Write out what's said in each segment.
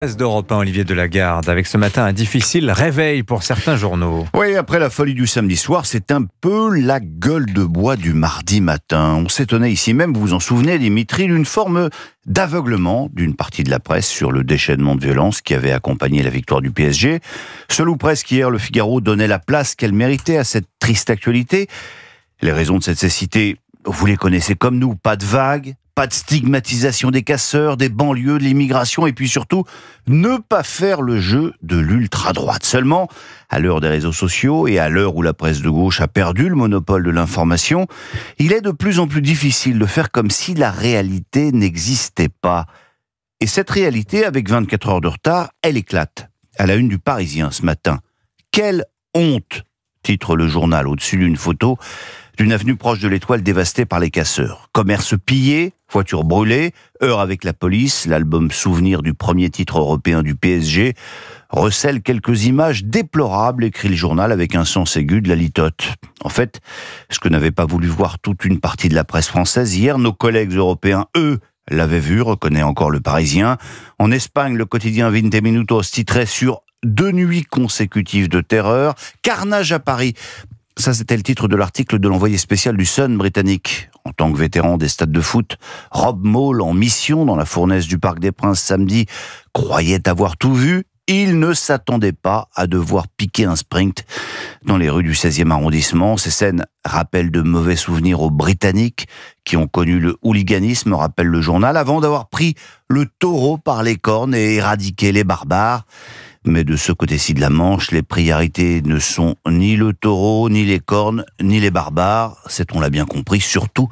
D'Europe 1, Olivier Delagarde, avec ce matin un difficile réveil pour certains journaux. Oui, après la folie du samedi soir, c'est un peu la gueule de bois du mardi matin. On s'étonnait ici même, vous vous en souvenez, Dimitri, d'une forme d'aveuglement d'une partie de la presse sur le déchaînement de violence qui avait accompagné la victoire du PSG. Seul ou presque hier, le Figaro donnait la place qu'elle méritait à cette triste actualité. Les raisons de cette cécité, vous les connaissez comme nous, pas de vagues, pas de stigmatisation des casseurs, des banlieues, de l'immigration, et puis surtout, ne pas faire le jeu de l'ultra-droite. Seulement, à l'heure des réseaux sociaux et à l'heure où la presse de gauche a perdu le monopole de l'information, il est de plus en plus difficile de faire comme si la réalité n'existait pas. Et cette réalité, avec 24 heures de retard, elle éclate. À la une du Parisien ce matin. « Quelle honte !» titre le journal au-dessus d'une photo d'une avenue proche de l'Étoile dévastée par les casseurs. Commerce pillé, voitures brûlées, heures avec la police, l'album souvenir du premier titre européen du PSG recèle quelques images déplorables, écrit le journal avec un sens aigu de la litote. En fait, ce que n'avait pas voulu voir toute une partie de la presse française hier, nos collègues européens, eux, l'avaient vu, reconnaît encore le Parisien. En Espagne, le quotidien 20 Minutos titrait sur 2 nuits consécutives de terreur, carnage à Paris. Ça, c'était le titre de l'article de l'envoyé spécial du Sun britannique. En tant que vétéran des stades de foot, Rob Maul, en mission dans la fournaise du Parc des Princes samedi, croyait avoir tout vu. Il ne s'attendait pas à devoir piquer un sprint dans les rues du 16e arrondissement. Ces scènes rappellent de mauvais souvenirs aux Britanniques qui ont connu le hooliganisme, rappelle le journal, avant d'avoir pris le taureau par les cornes et éradiqué les barbares. Mais de ce côté-ci de la Manche, les priorités ne sont ni le taureau, ni les cornes, ni les barbares. C'est, on l'a bien compris, surtout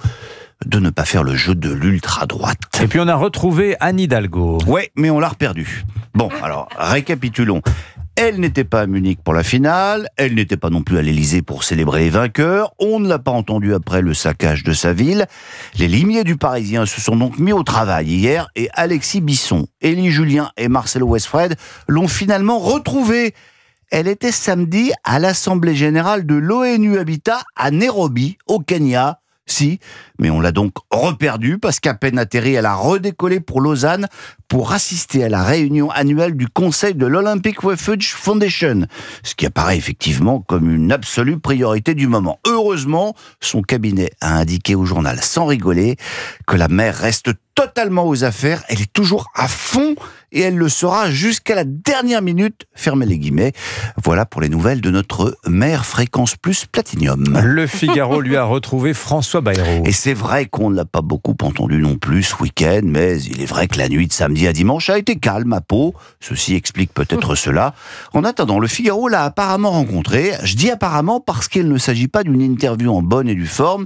de ne pas faire le jeu de l'ultra-droite. Et puis on a retrouvé Anne Hidalgo. Ouais, mais on l'a reperdue. Bon, alors, récapitulons. Elle n'était pas à Munich pour la finale, elle n'était pas non plus à l'Élysée pour célébrer les vainqueurs, on ne l'a pas entendue après le saccage de sa ville. Les limiers du Parisien se sont donc mis au travail hier et Alexis Bisson, Élie Julien et Marcelo Westfred l'ont finalement retrouvée. Elle était samedi à l'Assemblée Générale de l'ONU Habitat à Nairobi, au Kenya. Si, mais on l'a donc reperdue parce qu'à peine atterrie, elle a redécollé pour Lausanne pour assister à la réunion annuelle du conseil de l'Olympic Refuge Foundation, ce qui apparaît effectivement comme une absolue priorité du moment. Heureusement, son cabinet a indiqué au journal sans rigoler que la mère reste totalement aux affaires, elle est toujours à fond et elle le sera jusqu'à la dernière minute, fermez les guillemets. Voilà pour les nouvelles de notre mère Fréquence Plus Platinium. Le Figaro lui a retrouvé François Bayrou. Et c'est vrai qu'on ne l'a pas beaucoup entendu non plus ce week-end, mais il est vrai que la nuit de samedi à dimanche a été calme à Pau. Ceci explique peut-être cela. En attendant, le Figaro l'a apparemment rencontré. Je dis apparemment parce qu'il ne s'agit pas d'une interview en bonne et due forme,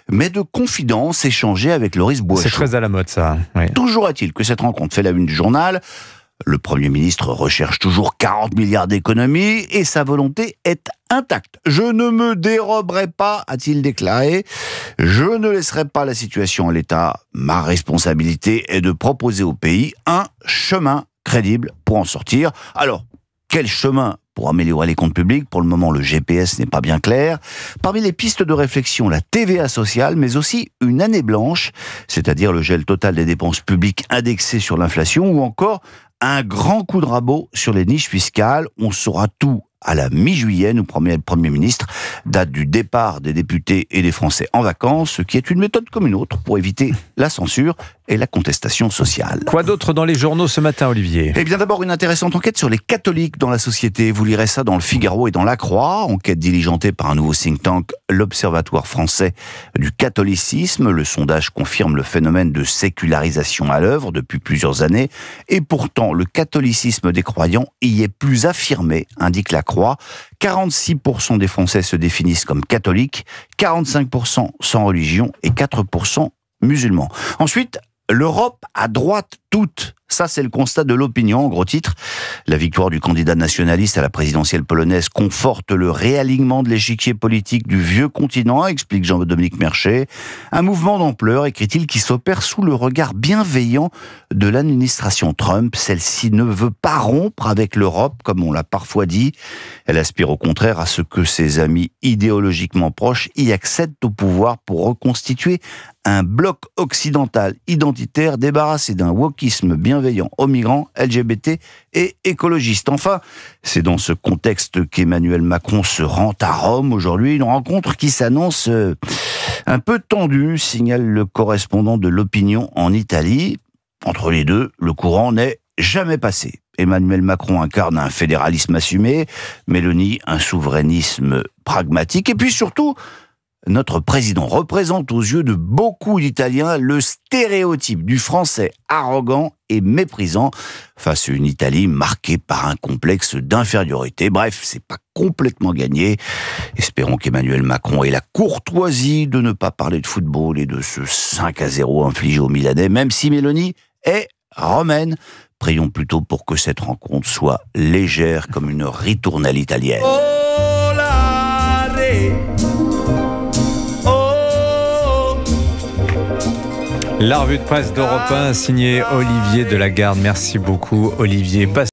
mais de confidences échangées avec Loris Boischaud. C'est très à la mode ça. Oui. Toujours est-il que cette rencontre fait la une du journal. Le Premier ministre recherche toujours 40 milliards d'économies et sa volonté est intacte. « Je ne me déroberai pas », a-t-il déclaré. « Je ne laisserai pas la situation en l'état. Ma responsabilité est de proposer au pays un chemin crédible pour en sortir. » Alors, quel chemin pour améliorer les comptes publics? Pour le moment, le GPS n'est pas bien clair. Parmi les pistes de réflexion, la TVA sociale, mais aussi une année blanche, c'est-à-dire le gel total des dépenses publiques indexées sur l'inflation, ou encore un grand coup de rabot sur les niches fiscales. On saura tout à la mi-juillet, nous promet le Premier ministre, date du départ des députés et des Français en vacances, ce qui est une méthode comme une autre pour éviter la censure et la contestation sociale. Quoi d'autre dans les journaux ce matin, Olivier? Eh bien d'abord une intéressante enquête sur les catholiques dans la société. Vous lirez ça dans le Figaro et dans La Croix, enquête diligentée par un nouveau think tank, l'Observatoire français du catholicisme. Le sondage confirme le phénomène de sécularisation à l'œuvre depuis plusieurs années. Et pourtant, le catholicisme des croyants y est plus affirmé, indique La Croix. 46% des Français se définissent comme catholiques, 45% sans religion et 4% musulmans. Ensuite, l'Europe à droite toute. Ça, c'est le constat de l'opinion, en gros titre. La victoire du candidat nationaliste à la présidentielle polonaise conforte le réalignement de l'échiquier politique du vieux continent, explique Jean-Dominique Merchet. Un mouvement d'ampleur, écrit-il, qui s'opère sous le regard bienveillant de l'administration Trump. Celle-ci ne veut pas rompre avec l'Europe, comme on l'a parfois dit. Elle aspire au contraire à ce que ses amis idéologiquement proches y accèdent au pouvoir pour reconstituer un bloc occidental identitaire débarrassé d'un wokisme bienveillant bienveillant aux migrants, LGBT et écologistes. Enfin, c'est dans ce contexte qu'Emmanuel Macron se rend à Rome aujourd'hui, une rencontre qui s'annonce un peu tendue, signale le correspondant de l'Opinion en Italie. Entre les deux, le courant n'est jamais passé. Emmanuel Macron incarne un fédéralisme assumé, Mélanie un souverainisme pragmatique, et puis surtout, notre président représente aux yeux de beaucoup d'Italiens le stéréotype du français arrogant et méprisant face à une Italie marquée par un complexe d'infériorité. Bref, c'est pas complètement gagné. Espérons qu'Emmanuel Macron ait la courtoisie de ne pas parler de football et de ce 5-0 infligé aux Milanais, même si Mélanie est romaine. Prions plutôt pour que cette rencontre soit légère comme une ritournelle italienne. La revue de presse d'Europe 1 signée Olivier Delagarde. Merci beaucoup Olivier.